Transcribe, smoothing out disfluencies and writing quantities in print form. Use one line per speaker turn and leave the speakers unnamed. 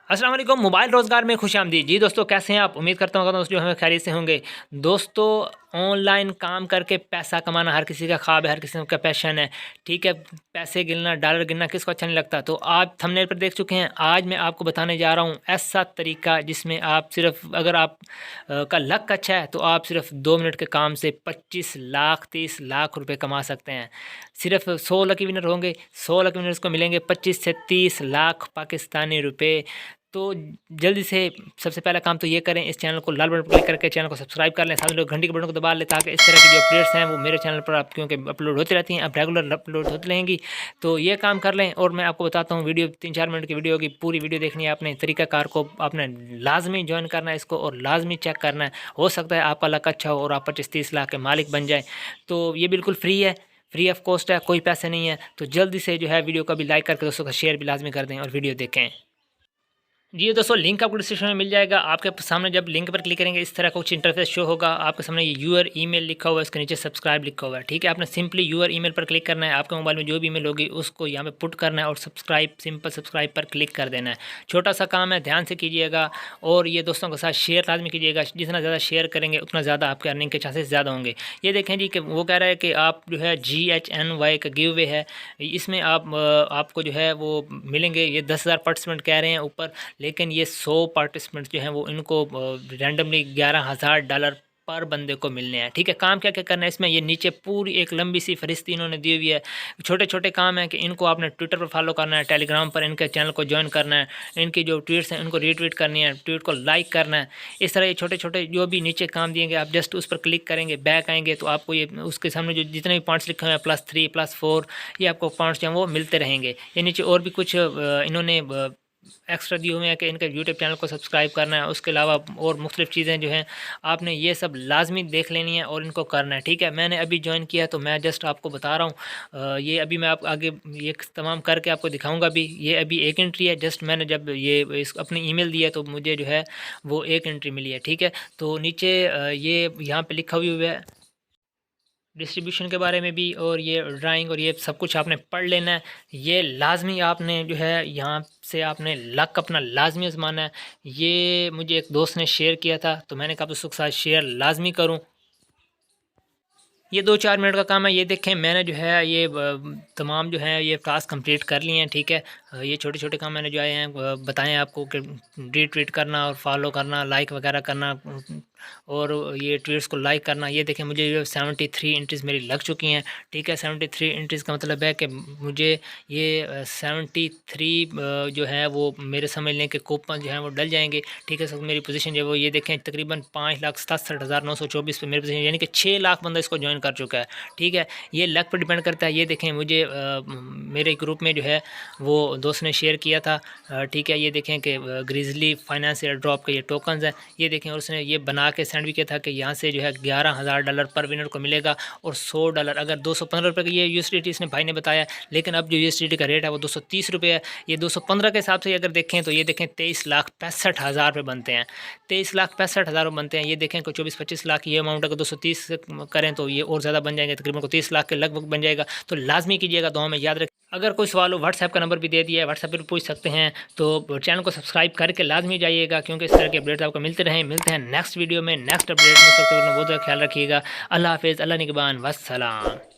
अस्सलाम वालेकुम। मोबाइल रोज़गार में खुशामदीद। जी दोस्तों, कैसे हैं आप? उम्मीद करता हूँ दोस्तों हमें खैरियत से होंगे। दोस्तों, ऑनलाइन काम करके पैसा कमाना हर किसी का ख्वाब है, हर किसी का पैशन है। ठीक है, पैसे गिनना, डॉलर गिनना किसको अच्छा नहीं लगता। तो आप थंबनेल पर देख चुके हैं। आज मैं आपको बताने जा रहा हूँ ऐसा तरीका जिसमें आप सिर्फ, अगर आप का लक अच्छा है तो आप सिर्फ 2 मिनट के काम से 25 लाख 30 लाख रुपए कमा सकते हैं। सिर्फ 100 लकी विनर होंगे, 100 लकी विनर्स को मिलेंगे 25 से 30 लाख पाकिस्तानी रुपए। तो जल्दी से सबसे पहला काम तो ये करें, इस चैनल को लाल बटन पर क्लिक करके चैनल को सब्सक्राइब कर लें, साथ में घंटी के बटन को दबा लें ताकि इस तरह की जो अपडेट्स हैं वो मेरे चैनल पर आप क्योंकि अपलोड होती रहती हैं, अब रेगुलर अपलोड होती रहेंगी। तो ये काम कर लें। और मैं आपको बताता हूँ, वीडियो 3-4 मिनट की वीडियो की पूरी वीडियो देखनी है आपने। तरीकाकार को आपने लाजमी ज्वाइन करना है इसको और लाजमी चेक करना है। हो सकता है आपका लक अच्छा हो और आप 25-30 लाख के मालिक बन जाएँ। तो ये बिल्कुल फ्री है, फ्री ऑफ कॉस्ट है, कोई पैसे नहीं है। तो जल्दी से जो है वीडियो को भी लाइक करके दोस्तों का शेयर भी लाजमी कर दें और वीडियो देखें। जी दोस्तों, लिंक आपको डिस्क्रिप्शन में मिल जाएगा। आपके सामने जब लिंक पर क्लिक करेंगे इस तरह का कुछ इंटरफेस शो होगा। आपके सामने ये यूअर ईमेल लिखा हुआ है, इसके नीचे सब्सक्राइब लिखा हुआ है। ठीक है, आपने सिंपली यूअर ईमेल पर क्लिक करना है। आपके मोबाइल में जो भी ईमेल होगी उसको यहाँ पे पुट करना है और सब्सक्राइब, सिंपल सब्सक्राइब पर क्लिक कर देना है। छोटा सा काम है, ध्यान से कीजिएगा और ये दोस्तों के साथ शेयर लाजमी कीजिएगा। जितना ज़्यादा शेयर करेंगे उतना ज़्यादा आपके अर्निंग के चांसेस ज़्यादा होंगे। ये देखें जी कि वो कह रहा है कि आप जो है GHNY का गिव अवे है, इसमें आपको जो है वो मिलेंगे। ये 10,000 पार्टिसिपेंट कह रहे हैं ऊपर, लेकिन ये 100 पार्टिसिपेंट जो हैं वो इनको रैंडमली $11,000 पर बंदे को मिलने हैं। ठीक है, काम क्या क्या करना है इसमें, ये नीचे पूरी एक लंबी सी फहरिस्त इन्होंने दी हुई है। छोटे छोटे काम है कि इनको आपने ट्विटर पर फॉलो करना है, टेलीग्राम पर इनके चैनल को ज्वाइन करना है, इनकी जो ट्वीट्स हैं उनको रीट्वीट करनी है, ट्वीट को लाइक करना है। इस तरह ये छोटे छोटे जो भी नीचे काम दिएंगे आप जस्ट उस पर क्लिक करेंगे, बैक आएंगे तो आपको ये उसके सामने जो जितने भी पॉइंट्स लिखे हुए हैं +3 +4 ये आपको पॉइंट्स जो हैं वो मिलते रहेंगे। ये नीचे और भी कुछ इन्होंने एक्स्ट्रा दिए हुए हैं कि इनके यूट्यूब चैनल को सब्सक्राइब करना है। उसके अलावा और मुख्तलिफ चीज़ें जो हैं आपने ये सब लाजमी देख लेनी है और इनको करना है। ठीक है, मैंने अभी ज्वाइन किया तो मैं जस्ट आपको बता रहा हूँ। ये अभी मैं आप आगे ये तमाम करके आपको दिखाऊंगा भी। ये अभी एक एंट्री है, जस्ट मैंने जब ये अपनी ईमेल दिया तो मुझे जो है वो एक एंट्री मिली है। ठीक है, तो नीचे ये यहाँ पर लिखा हुआ है डिस्ट्रीब्यूशन के बारे में भी, और ये ड्राइंग और ये सब कुछ आपने पढ़ लेना है। ये लाजमी आपने जो है यहाँ से आपने लक अपना लाजमी आजमाना है। ये मुझे एक दोस्त ने शेयर किया था तो मैंने कहा दोस्तों के साथ शेयर लाजमी करूँ। ये 2-4 मिनट का काम है। ये देखें, मैंने जो है ये तमाम जो है ये टास्क कंप्लीट कर लिए हैं। ठीक है, ये छोटे छोटे काम मैंने जो आए हैं बताएं आपको कि रीट्वीट करना और फॉलो करना, लाइक वगैरह करना और ये ट्वीट्स को लाइक करना। ये देखें, मुझे जो 73 एंट्रीज़ मेरी लग चुकी हैं। ठीक है, 73 एंट्रीज़ का मतलब है कि मुझे ये 73 जो है वो मेरे समझ लें कि कूपन जो है वो डल जाएंगे। ठीक है, सब मेरी पोजीशन जो है वो ये देखें तकरीबन 5,67,924 पे मेरी पोजीशन, यानी कि 6 लाख बंदा इसको ज्वाइन कर चुका है। ठीक है, ये लक पर डिपेंड करता है। ये देखें, मुझे मेरे ग्रुप में जो है वो दोस्त ने शेयर किया था। ठीक है, ये देखें कि ग्रिजली फाइनेंस एयर ड्रॉप के ये टोकन्स हैं। ये देखें, और उसने ये बना के सेंड भी किया था कि यहाँ से जो है $11,000 पर विनर को मिलेगा और $100 अगर 215 रुपये का ये USDT इसने भाई ने बताया, लेकिन अब जो USDT का रेट है वो 230 रुपये है। ये 215 के हिसाब से अगर देखें तो ये देखें 23,65,000 रुपये बनते हैं। 23,65,000 बनते हैं। ये देखें को 24-25 लाख ये अमाउंट अगर 230 करें तो ये और ज़्यादा बन जाएंगे, तकरीबन को 30 लाख के लगभग बन जाएगा। तो लाजमी कीजिएगा, दुआ में याद रखें। अगर कोई सवाल हो व्हाट्सएप का नंबर भी दे दिया है, व्हाट्सएप पर पूछ सकते हैं। तो चैनल को सब्सक्राइब करके लाजमी जाइएगा क्योंकि इस तरह के अपडेट्स आपको मिलते रहें। मिलते हैं नेक्स्ट वीडियो में, नेक्स्ट अपडेट में। सब बहुत ख्याल रखिएगा। अल्लाह हाफिज़, अल्लाह निगहबान, वस्सलाम।